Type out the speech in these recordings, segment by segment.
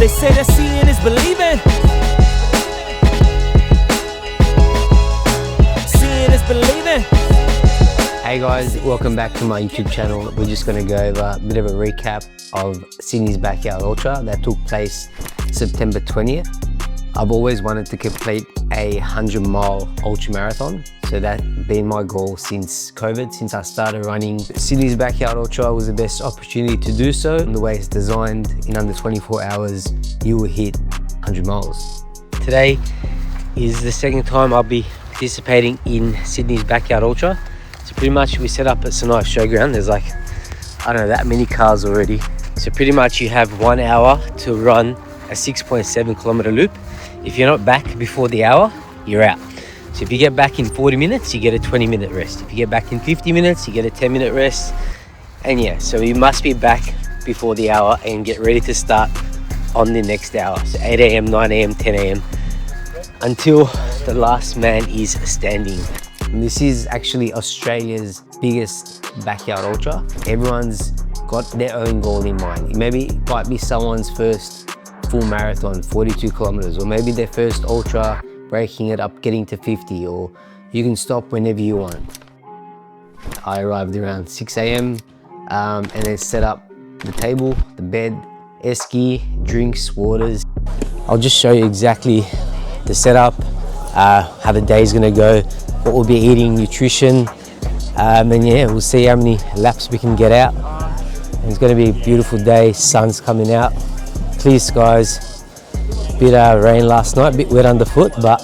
They say that seeing is believing. Seeing is believing. Hey guys, welcome back to my YouTube channel. We're just going to go over a bit of a recap of Sydney's Backyard Ultra that took place September 20th. I've always wanted to complete a 100-mile ultra marathon, so that's been my goal since COVID, since I started running. Sydney's Backyard Ultra was the best opportunity to do so. The way it's designed, in under 24 hours, you will hit 100 miles. Today is the second time I'll be participating in Sydney's Backyard Ultra. So pretty much we set up at Sinai Showground. There's like, I don't know, that many cars already. So pretty much you have 1 hour to run a 6.7 kilometer loop. If you're not back before the hour, you're out. So if you get back in 40 minutes, you get a 20-minute rest. If you get back in 50 minutes, you get a 10-minute rest. And yeah, so you must be back before the hour and get ready to start on the next hour. So 8 a.m, 9 a.m, 10 a.m, until the last man is standing. And this is actually Australia's biggest backyard ultra. Everyone's got their own goal in mind. Maybe it might be someone's first full marathon, 42 kilometers, or maybe their first ultra, breaking it up, getting to 50, or you can stop whenever you want. I arrived around 6 a.m. And then set up the table, the bed, esky, drinks, waters. I'll just show you exactly the setup, how the day's gonna go, what we'll be eating, nutrition, and yeah, we'll see how many laps we can get out. And it's gonna be a beautiful day, sun's coming out, clear skies, bit of rain last night, a bit wet underfoot, but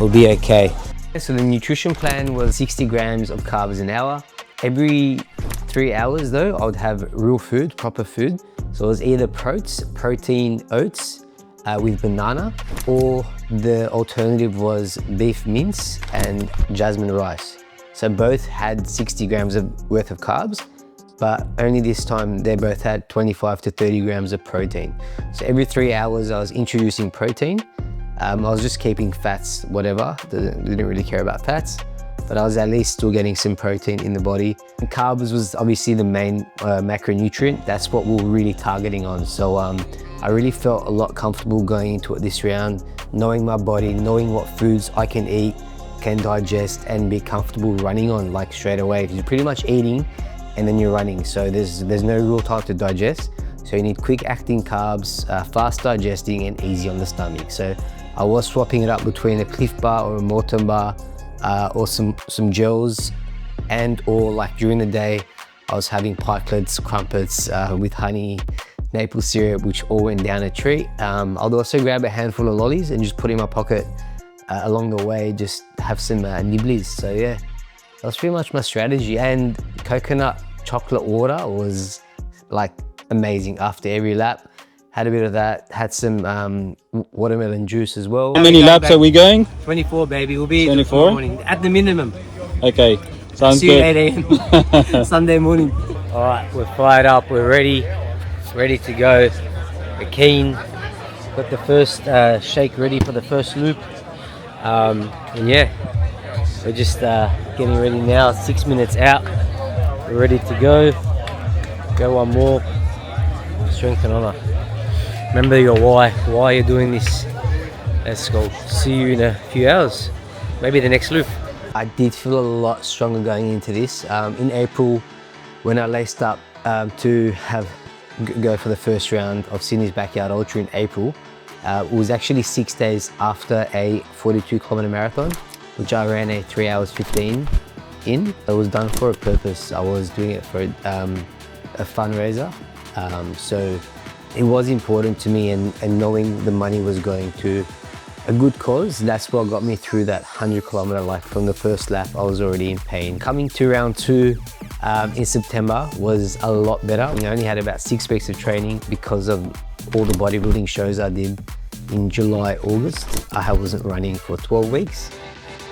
we'll be okay. So the nutrition plan was 60 grams of carbs an hour. Every 3 hours though, I would have real food, proper food. So it was either protein oats with banana, or the alternative was beef mince and jasmine rice. So both had 60 grams worth of carbs, but only this time they both had 25 to 30 grams of protein. So every 3 hours I was introducing protein. I was just keeping fats, whatever, didn't really care about fats, but I was at least still getting some protein in the body. And carbs was obviously the main macronutrient. That's what we were really targeting on. So I really felt a lot comfortable going into it this round, knowing my body, knowing what foods I can eat, can digest, and be comfortable running on like straight away. Because you're pretty much eating and then you're running, so there's no real time to digest. So you need quick acting carbs, fast digesting, and easy on the stomach. So I was swapping it up between a Clif Bar or a Morton Bar, or some gels, and or like during the day I was having pikelets, crumpets with honey, maple syrup, which all went down a treat. I'd also grab a handful of lollies and just put in my pocket along the way, just have some nibblies. So yeah, that was pretty much my strategy. And coconut chocolate water was like amazing after every lap. Had a bit of that, had some watermelon juice as well. How many laps are we going? 24, baby. We'll be 24 morning at the minimum. Okay, sounds See you good. 8 a.m. Sunday morning. All right, we're fired up. We're ready to go. We're keen. Got the first shake ready for the first loop. And yeah, we're just getting ready now. 6 minutes out. We're ready to go. Go one more. Strength and honor. Remember your why you're doing this. Let's go. See you in a few hours. Maybe the next loop. I did feel a lot stronger going into this. In April, when I laced up to go for the first round of Sydney's Backyard Ultra in April, it was actually 6 days after a 42 kilometer marathon, which I ran a 3 hours 15 in. It was done for a purpose. I was doing it for a fundraiser. So it was important to me, and knowing the money was going to a good cause, that's what got me through that 100 kilometer. Like from the first lap, I was already in pain. Coming to round 2 in September was a lot better. I only had about 6 weeks of training because of all the bodybuilding shows I did in July, August. I wasn't running for 12 weeks.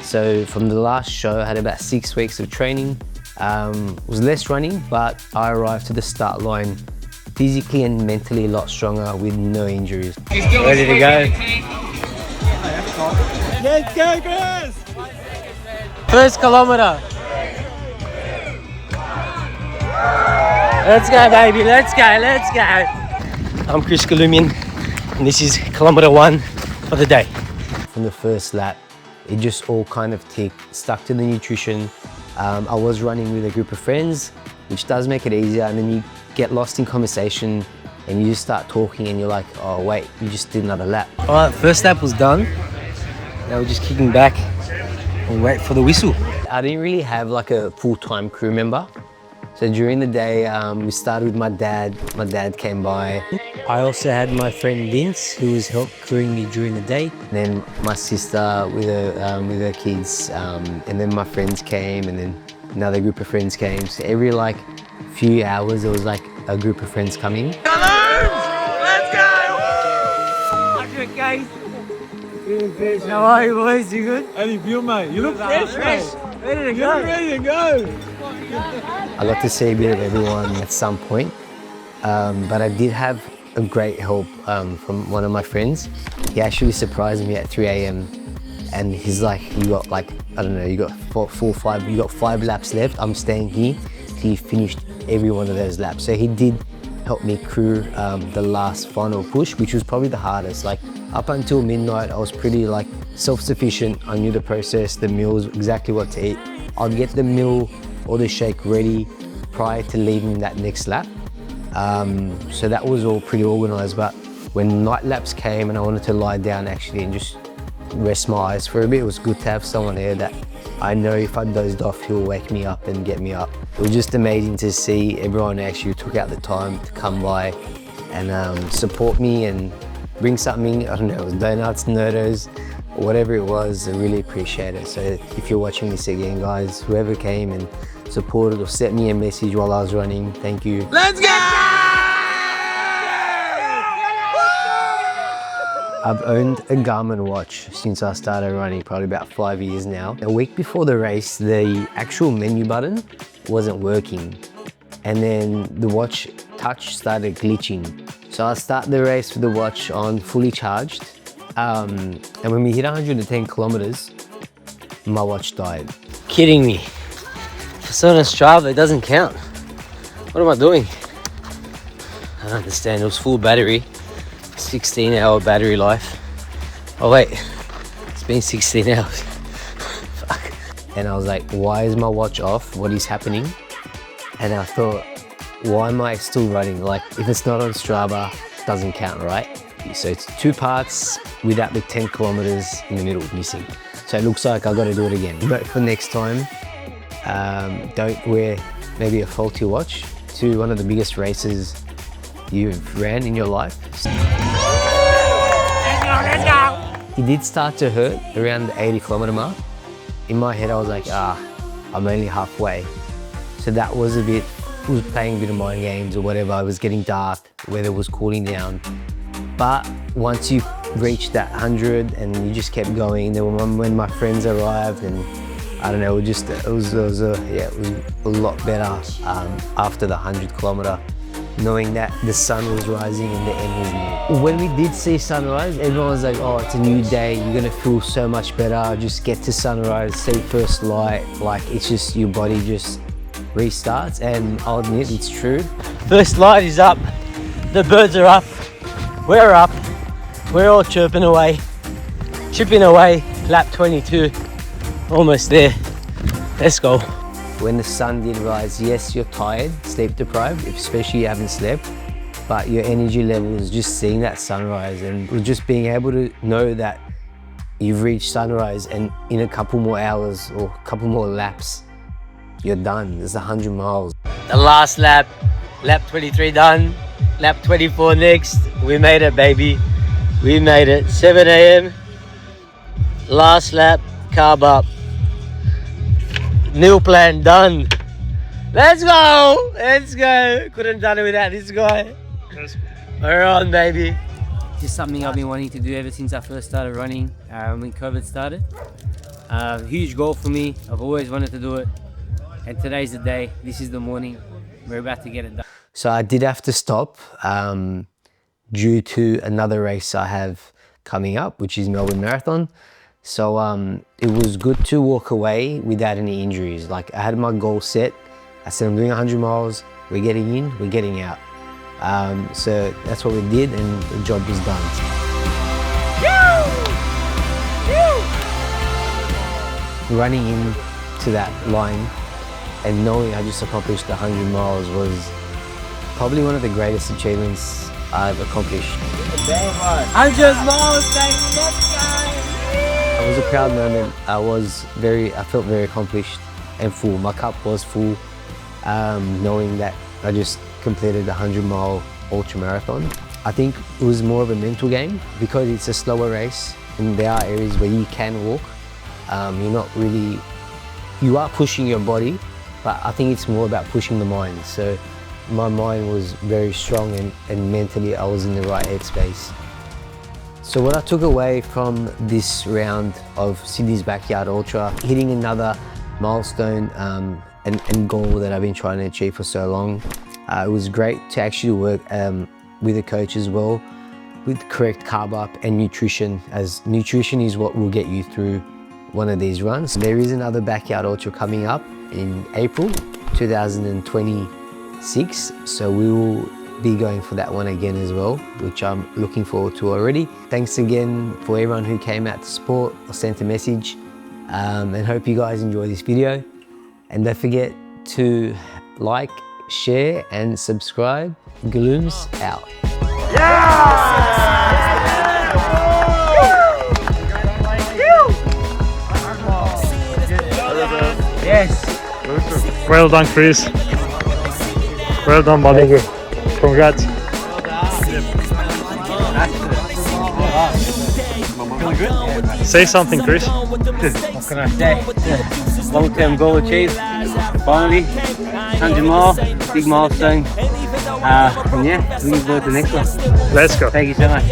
So from the last show, I had about 6 weeks of training. Was less running, but I arrived to the start line physically and mentally a lot stronger with no injuries. Ready to go? Let's go, Chris! First kilometer. Let's go, baby. Let's go. I'm Chris Kalumian. And this is kilometer 1 of the day. From the first lap, it just all kind of ticked, stuck to the nutrition. I was running with a group of friends, which does make it easier, and then you get lost in conversation and you just start talking and you're like, oh wait, you just did another lap. All right, first lap was done. Now we're just kicking back and wait for the whistle. I didn't really have like a full-time crew member. So during the day, we started with my dad. My dad came by. I also had my friend Vince, who was helping crewing me during the day. And then my sister with her kids, and then my friends came, and then another group of friends came. So every like few hours, there was like a group of friends coming. Let's go! Guys. How are you boys? You good? How do you feel, mate? You look fresh, mate. Ready to You're ready to go. I got to see a bit of everyone at some point, but I did have a great help from one of my friends. He actually surprised me at 3 a.m. and he's like, you got like, I don't know, you got you got 5 laps left. I'm staying here till you finished every one of those laps. So he did help me crew the last final push, which was probably the hardest. Like up until midnight, I was pretty like self-sufficient. I knew the process, the meals, exactly what to eat. I'd get the meal or the shake ready prior to leaving that next lap. So that was all pretty organized. But when night laps came and I wanted to lie down actually and just rest my eyes for a bit, it was good to have someone there that I know if I dozed off, he'll wake me up and get me up. It was just amazing to see everyone actually took out the time to come by and support me and bring something, I don't know, it was donuts, Nerdos, or whatever it was. I really appreciate it. So if you're watching this again, guys, whoever came and supported or sent me a message while I was running, thank you. Let's go! I've owned a Garmin watch since I started running, probably about 5 years now. A week before the race, the actual menu button wasn't working. And then the watch touch started glitching. So I started the race with the watch on fully charged. And when we hit 110 kilometers, my watch died. Kidding me. For certain Strava, it doesn't count. What am I doing? I don't understand, it was full battery. 16-hour battery life. Oh wait, it's been 16 hours. Fuck. And I was like, why is my watch off? What is happening? And I thought, why am I still running? Like, if it's not on Strava, it doesn't count, right? So it's 2 parts without the 10 kilometers in the middle missing. So it looks like I got to do it again. But for next time, don't wear maybe a faulty watch to one of the biggest races you've ran in your life. It did start to hurt around the 80 kilometer mark. In my head, I was like, I'm only halfway. So that was a bit, was playing a bit of mind games or whatever. It was getting dark, weather was cooling down. But once you reached that 100 and you just kept going, then when my friends arrived and I don't know, it was a lot better after the 100 kilometer. Knowing that the sun was rising and the end was near. When we did see sunrise, everyone was like, oh, it's a new day, you're gonna feel so much better, just get to sunrise, see first light, like it's just, your body just restarts, and I'll admit, it's true. First light is up, the birds are up, we're all chirping away, chipping away, lap 22, almost there, let's go. When the sun did rise, yes, you're tired, sleep deprived, especially you haven't slept, but your energy levels, just seeing that sunrise and just being able to know that you've reached sunrise and in a couple more hours or a couple more laps, you're done. It's 100 miles. The last lap, lap 23 done, lap 24 next. We made it, baby. We made it. 7 a.m. Last lap, carb up. Meal plan done. Let's go! Let's go! Couldn't have done it without this guy. We're on, baby. Just something I've been wanting to do ever since I first started running when COVID started. Huge goal for me. I've always wanted to do it. And today's the day. This is the morning. We're about to get it done. So I did have to stop due to another race I have coming up, which is Melbourne Marathon. So it was good to walk away without any injuries. Like I had my goal set. I said, I'm doing 100 miles. We're getting in, we're getting out. So that's what we did, and the job was done. Running into that line and knowing I just accomplished 100 miles was probably one of the greatest achievements I've accomplished. 100 miles, baby, let's go! It was a proud moment. I felt very accomplished and full. My cup was full, knowing that I just completed a 100-mile ultra marathon. I think it was more of a mental game because it's a slower race and there are areas where you can walk. You are pushing your body, but I think it's more about pushing the mind. So my mind was very strong and mentally I was in the right headspace. So what I took away from this round of Sydney's Backyard Ultra, hitting another milestone and goal that I've been trying to achieve for so long. It was great to actually work with a coach as well, with correct carb up and nutrition, as nutrition is what will get you through one of these runs. There is another Backyard Ultra coming up in April 2026, so we will be going for that one again as well, which I'm looking forward to already. Thanks again for everyone who came out to support or sent a message, and hope you guys enjoy this video. And don't forget to like, share and subscribe. Glooms out. Yes! Well done, Chris. Well done, buddy. Congrats. Say something, Chris. What can I say? Long-term goal achieved. Finally, 100 mile, big milestone. And yeah, looking forward to the next one. Let's go. Thank you so much.